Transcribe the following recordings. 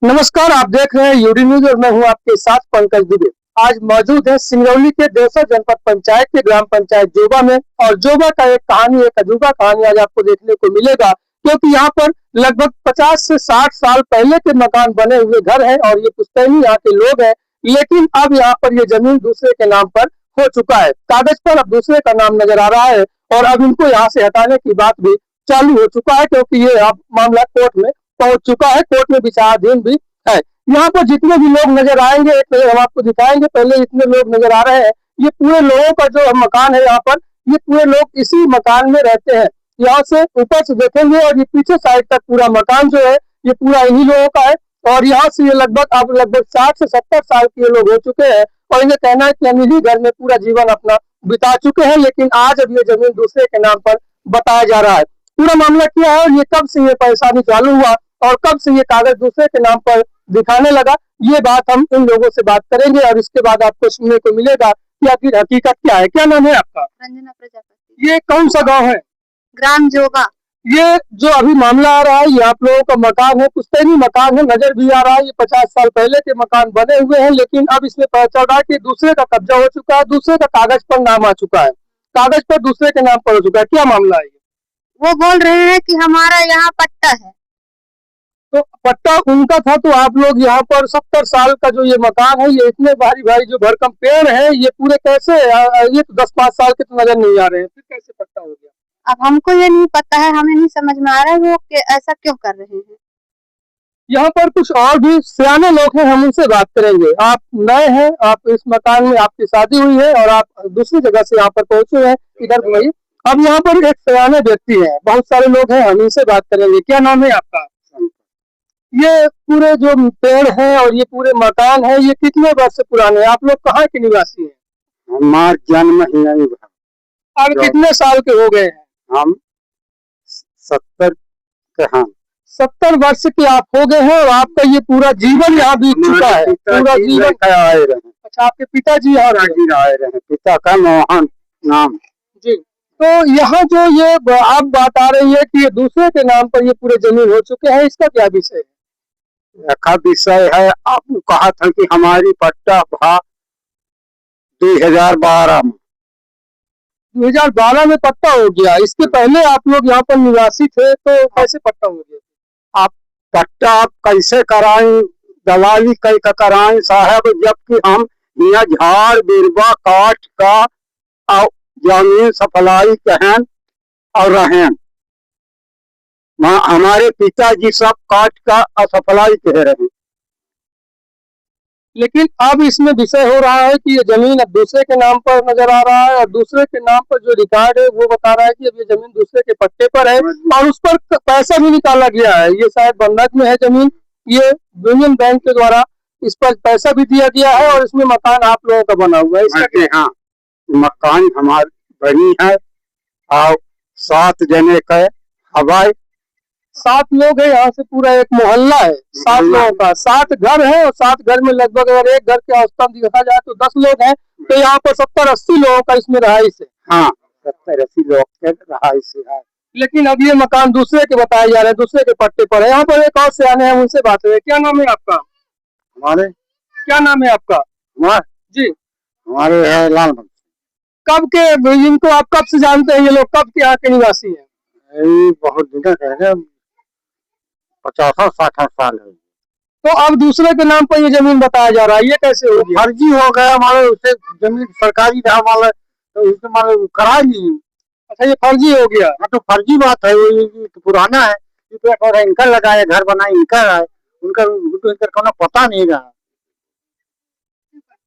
नमस्कार, आप देख रहे हैं यूडी न्यूज और मैं हूं आपके साथ पंकज दुबे। आज मौजूद है सिंगरौली के देवसर जनपद पंचायत के ग्राम पंचायत जोबा में और जोबा का एक अजूबा कहानी आज आपको देखने को मिलेगा, क्योंकि यहाँ पर लगभग 50 से 60 साल पहले के मकान बने हुए घर है और ये पुश्तैनी यहाँ के लोग हैं। लेकिन अब यहाँ पर ये जमीन दूसरे के नाम पर हो चुका है, कागज पर अब दूसरे का नाम नजर आ रहा है और अब इनको यहाँ से हटाने की बात भी चालू हो चुका है, क्योंकि ये अब मामला कोर्ट में पहुंच चुका है, कोर्ट में विचाराधीन भी है। यहाँ पर जितने भी लोग नजर आएंगे एक नजर हम आपको दिखाएंगे। पहले इतने लोग नजर आ रहे हैं, ये पूरे लोगों का जो मकान है यहाँ पर, ये पूरे लोग इसी मकान में रहते हैं। यहाँ से ऊपर से देखेंगे और ये पीछे साइड तक पूरा मकान जो है ये पूरा इन्हीं लोगों का है। और यहाँ से ये लगभग 60 से 70 साल के लोग हो चुके हैं और इन्हें कहना है कि हम इन्हीं घर में पूरा जीवन अपना बिता चुके हैं, लेकिन आज अब ये जमीन दूसरे के नाम पर बताया जा रहा है। पूरा मामला क्या है और ये कब से ये परेशानी चालू हुआ और कब से ये कागज दूसरे के नाम पर दिखाने लगा, ये बात हम इन लोगों से बात करेंगे और इसके बाद आपको सुनने को मिलेगा कि आखिर हकीकत क्या है। क्या नाम है आपका? रंजना प्रजापति। ये कौन सा गांव है? ग्राम जोबा। ये जो अभी मामला आ रहा है ये आप लोगों का मकान है, पुश्तैनी मकान है, नजर भी आ रहा है। ये 50 साल पहले के मकान बने हुए हैं, लेकिन अब इसमें पता चल रहा है कि दूसरे का कब्जा हो चुका है, दूसरे का कागज पर नाम आ चुका है, कागज पर दूसरे के नाम पर हो चुका है। क्या मामला है? वो बोल रहे हैं कि हमारा यहाँ पट्टा है। तो पट्टा उनका था, तो आप लोग यहाँ पर 70 साल का जो ये मकान है, ये इतने भारी भारी जो भरकम पेड़ है, ये पूरे कैसे ये तो 10-5 साल के तो नजर नहीं आ रहे हैं, फिर कैसे पट्टा हो गया? अब हमको ये नहीं पता है, हमें नहीं समझ में आ रहा है वो ऐसा क्यों कर रहे हैं। यहाँ पर कुछ और भी सियाने लोग हैं, हम उनसे बात करेंगे। आप नए हैं, आप इस मकान में आपकी शादी हुई है और आप दूसरी जगह से यहाँ पर पहुंचे हैं, इधर वही। अब यहाँ पर एक सियाने व्यक्ति है, बहुत सारे लोग हैं, हम इनसे बात करेंगे। क्या नाम है आपका? ये पूरे जो पेड़ है और ये पूरे मकान है, ये कितने वर्ष पुराने हैं? आप लोग कहाँ के निवासी हैं? हमारा जन्म ही नहीं हुआ। अब कितने साल के हो गए हैं? हम 70 के हैं। 70 वर्ष के आप हो गए हैं और आपका ये पूरा जीवन यहाँ बीत चुका है, पूरा जीवन आए रहे। अच्छा, आपके पिताजी यहाँ आए रहे, पिता का मोहन नाम जी। तो यहाँ जो ये आप बात आ रही है कि ये दूसरे के नाम पर ये पूरे जमीन हो चुके हैं, इसका क्या विषय है? का विषय है, आपको कहा था कि हमारी पट्टा भा 2012 में 2012 में पट्टा हो गया। इसके पहले आप लोग यहाँ पर निवासी थे, तो कैसे पट्टा हो गया? आप पट्टा आप कैसे कराएं, दलाली कई का कराएं साहब, जबकि हम यहाँ झाड़ बिरवा काट का और जमीन सफलाई कहन और रहें। हमारे पिताजी सब काट का असफलाई कह रहे हैं। लेकिन अब इसमें विषय हो रहा है कि ये जमीन अब दूसरे के नाम पर नजर आ रहा है और दूसरे के नाम पर जो रिकॉर्ड है वो बता रहा है कि अब ये जमीन दूसरे के पट्टे पर है और उस पर पैसा भी निकाला गया है। ये शायद बंधक में है जमीन, ये यूनियन बैंक के द्वारा इस पर पैसा भी दिया गया है और इसमें मकान आप लोगों का बना हुआ है। हाँ, मकान हमारी बनी है और 7 जने का हवाई 7 लोग है, यहाँ से पूरा एक मोहल्ला है, 7 लोगों का, 7 घर है और 7 घर में लगभग अगर एक घर के औसतन देखा जाए तो 10 लोग हैं, तो यहाँ पर 70-80 लोगों का इसमें रहाइश है। हाँ, 70-80 लोग के रहाइश है। लेकिन अब ये मकान दूसरे के बताए जा रहे हैं, दूसरे के पट्टे पर है। यहाँ पर एक और सियाने हैं, उनसे बात है। क्या नाम है आपका? हमारे क्या नाम है आपका? जी, हमारे है लाल। कब के इनको आप कब से जानते हैं? ये लोग कब के यहाँ के निवासी है? बहुत दिन है, 50-60 साल है। तो अब दूसरे के नाम पर ये जमीन बताया जा रहा है, ये कैसे हो गया? फर्जी हो गया हमारे, उसे जमीन सरकारी रहा वाला तो उसने माने करा नहीं। अच्छा, ये फर्जी हो गया? हाँ, तो फर्जी बात है, ये तो पुराना है, इनका लगाए घर बनाए इनका है, उनका कोनो पता नहीं रहा।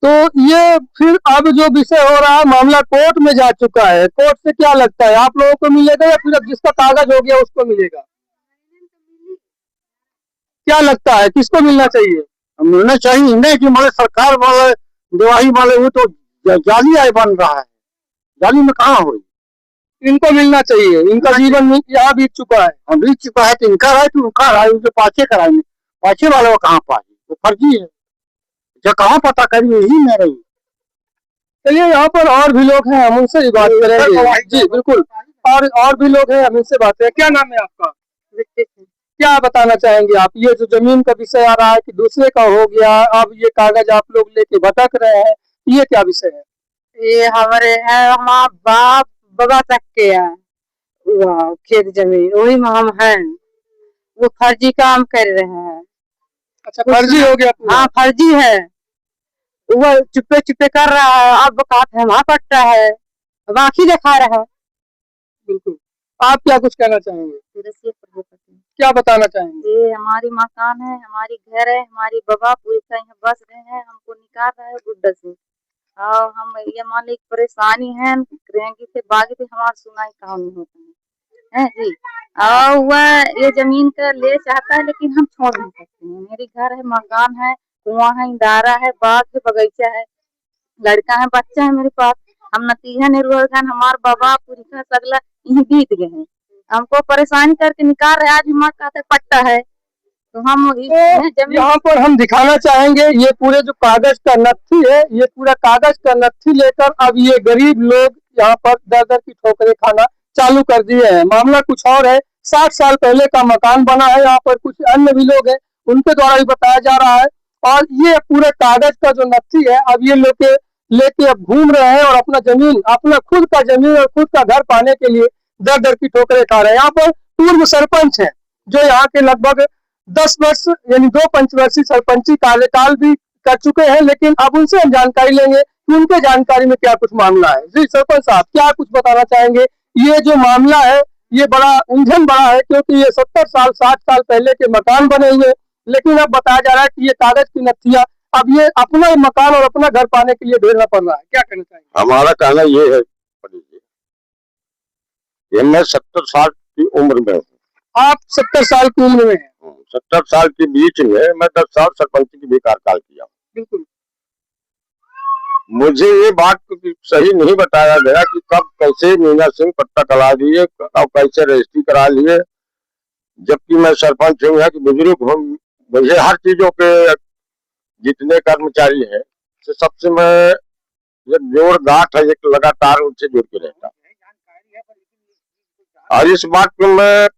तो ये फिर अब जो विषय हो रहा है, मामला कोर्ट में जा चुका है। कोर्ट से क्या लगता है, आप लोगों को मिलेगा या फिर अब जिसका कागज हो गया उसको मिलेगा? क्या लगता है किसको मिलना चाहिए? मिलना चाहिए नहीं कि हमारे सरकार वाले देवाही वाले वो तो जाली आय बन रहा है, जाली में कहाँ हो। इनको मिलना चाहिए, इनका जीवन यहाँ बीत चुका है। बीत चुका है तो इनका राय तो उनका राय, उनके पाछे कराएंगे, पाछे वाले वो कहाँ पाए, वो फर्जी है, जो कहाँ पता करी यही में रही। चलिए, यहाँ पर और भी लोग हैं, हम उनसे भी बात करेंगे। जी बिल्कुल, और भी लोग हैं, हम इनसे बात करें। क्या नाम है आपका? क्या बताना चाहेंगे आप? ये जो जमीन का विषय आ रहा है कि दूसरे का हो गया, अब ये कागज आप लोग लेके भटक रहे हैं, ये क्या विषय है? ये हमारे है, हमारा बाप बाबा तक के है खेत जमीन, वही में हम हैं। वो फर्जी काम कर रहे हैं। अच्छा, फर्जी हो गया पूरा? हाँ फर्जी है, वो चुप्पे चुप्पे कर रहा है। अब बात है वहाँ पट्टा है, बाकी दिखा रहा है। बिल्कुल। आप क्या कुछ कहना चाहेंगे? क्या बताना चाहेंगे? ये हमारी मकान है, हमारी घर है, हमारी बाबा पूरी तरह यहाँ बस रहे हैं, हमको निकाल रहा है गुड्डा से। और हम ये मालिक परेशानी है, रहेंगे थे बागी थे, हमारी सुनाई कहाँ नहीं होती है जी। और वह ये जमीन का ले चाहता है, लेकिन हम छोड़ नहीं सकते हैं। मेरी घर है, मकान है, कुआं है, इंदारा है, बाग है, बगीचा है, लड़का है, बच्चा है मेरे पास। हम नतीजा निर्भर, हमारे बाबा पूरी तरह सगला यही बीत गए हैं। हमको परेशानी करके निकाल रहे। आज हमारे कहते पट्टा है, तो हम तो यहाँ पर हम दिखाना चाहेंगे, ये पूरे जो कागज का नत्थी है, ये पूरा कागज का नत्थी लेकर अब ये गरीब लोग यहाँ पर दर दर की ठोकरें खाना चालू कर दिए हैं। मामला कुछ और है, 60 साल पहले का मकान बना है, यहाँ पर कुछ अन्य भी लोग हैं, उनके द्वारा भी बताया जा रहा है। और ये पूरे कागज का जो नत्थी है, अब ये लोग लेके अब घूम रहे हैं और अपना जमीन, अपना खुद का जमीन और खुद का घर पाने के लिए दर दर की ठोकरें खा रहे हैं। यहाँ पर पूर्व सरपंच है, जो यहाँ के लगभग 10 वर्ष यानी 2 पंचवर्षीय सरपंची कार्यकाल भी कर चुके हैं, लेकिन अब उनसे हम जानकारी लेंगे कि उनके जानकारी में क्या कुछ मामला है। जी सरपंच साहब, क्या कुछ बताना चाहेंगे? ये जो मामला है, ये बड़ा उलझन बड़ा है, क्योंकि ये 70 साल 60 साल पहले के मकान बने हुए, लेकिन अब बताया जा रहा है कि ये कागज की नथिया अब ये अपना मकान और अपना घर पाने के लिए भेजना पड़ रहा है। क्या कहना चाहेंगे? हमारा कहना ये है, ये मैं 70 साल की उम्र में हूँ। आप 70 साल की उम्र में हैं? 70 साल के बीच में मैं 10 साल सरपंच की भी कार्यकाल किया। बिल्कुल। मुझे ये बात सही नहीं बताया गया कि कब कैसे मीना सिंह पट्टा करा दिए और कैसे रजिस्ट्री करा लिए, जबकि मैं सरपंच हूँ, कि बुजुर्ग हूँ। मुझे हर चीजों के जितने कर्मचारी हैं, सबसे मैं एक जोड़ गांठ है, एक लगातार उनसे जुड़ के रहता। और इस बात को मैं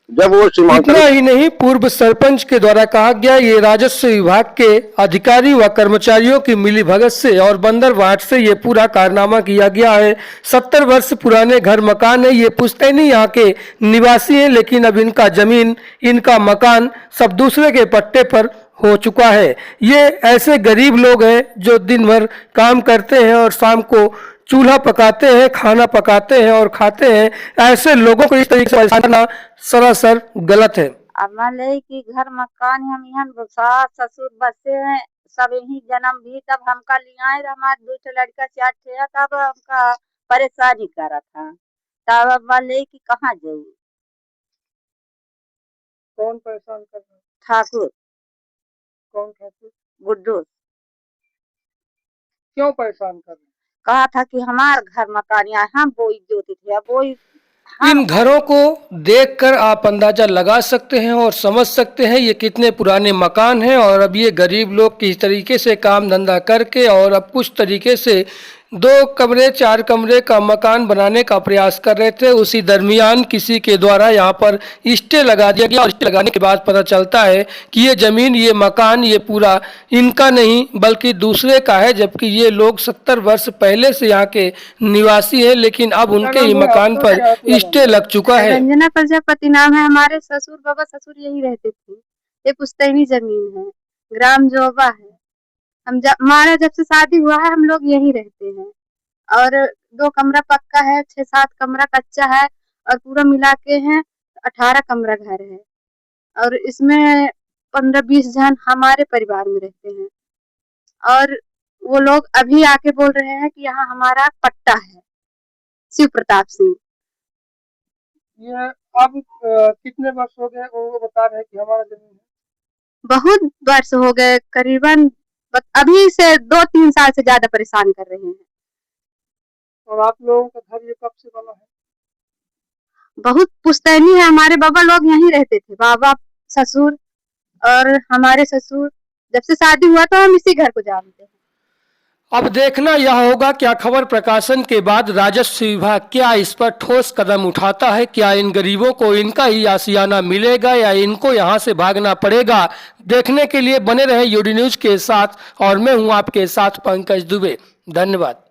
जब वो इतना ही नहीं, पूर्व सरपंच के द्वारा कहा गया ये राजस्व विभाग के अधिकारी व कर्मचारियों की मिलीभगत से और बंदरवाट से ये पूरा कारनामा किया गया है। 70 वर्ष पुराने घर मकान है, ये पुश्तैनी यहाँ के निवासी हैं, लेकिन अब इनका जमीन, इनका मकान सब दूसरे के पट्टे पर हो चुका है। ये ऐसे गरीब लोग हैं जो दिन भर काम करते हैं और शाम को चूल्हा पकाते हैं, खाना पकाते हैं और खाते हैं। ऐसे लोगों को इस तरीके से परेशान करना सरासर गलत है। अब मान ले कि घर मकान हम यहाँ सास ससुर बसे हैं, सब यही जन्म भी, तब हमका लिया है, हमारे 2 लड़का 4 थे, तब हमका परेशानी करा था। तब अब मान ले कि कहाँ जाए। कौन परेशान कर रहा है? ठाकुर। कौन ठाकुर? गुड्डू। क्यों परेशान कर रहे हैं? कहा था कि हमारा घर मकान यहाँ हम बोई जोती थे, अब बोई इन घरों को देखकर आप अंदाजा लगा सकते हैं और समझ सकते हैं ये कितने पुराने मकान हैं। और अब ये गरीब लोग किस तरीके से काम धंधा करके और अब कुछ तरीके से 2 कमरे 4 कमरे का मकान बनाने का प्रयास कर रहे थे। उसी दरमियान किसी के द्वारा यहाँ पर स्टे लगा दिया गया और स्टे लगाने के बाद पता चलता है कि ये ज़मीन, ये मकान, ये पूरा इनका नहीं बल्कि दूसरे का है, जबकि ये लोग 70 वर्ष पहले से यहाँ के निवासी हैं, लेकिन अब उनके ही मकान पर स्टे लग चुका है। रंजना प्रजापति नाम है, हमारे ससुर बाबा ससुर यही रहते थे। ये पुश्तैनी जमीन है, ग्राम जोबा है। हमारा जब से शादी हुआ है हम लोग यही रहते हैं, और 2 कमरा पक्का है, 6-7 कमरा कच्चा है, और पूरा मिला के हैं 18 कमरा घर है। और इसमें 15-20 जन हमारे परिवार में रहते हैं। और वो लोग अभी आके बोल रहे हैं कि यहाँ हमारा पट्टा है, शिव प्रताप सिंह। ये अब कितने वर्ष हो गए वो बता रहे हैं कि हमारा जमीन है? बहुत वर्ष हो गए, करीबन अभी से 2-3 साल से ज्यादा परेशान कर रहे हैं। और आप लोगों का घर ये कब से बना है? बहुत पुश्तैनी है, हमारे बाबा लोग यहीं रहते थे, बाबा ससुर और हमारे ससुर। जब से शादी हुआ तो हम इसी घर को जानते हैं। अब देखना यह होगा क्या खबर प्रकाशन के बाद राजस्व विभाग क्या इस पर ठोस कदम उठाता है। क्या इन गरीबों को इनका ही आशियाना मिलेगा या इनको यहां से भागना पड़ेगा। देखने के लिए बने रहे यूडी न्यूज के साथ और मैं हूं आपके साथ पंकज दुबे। धन्यवाद।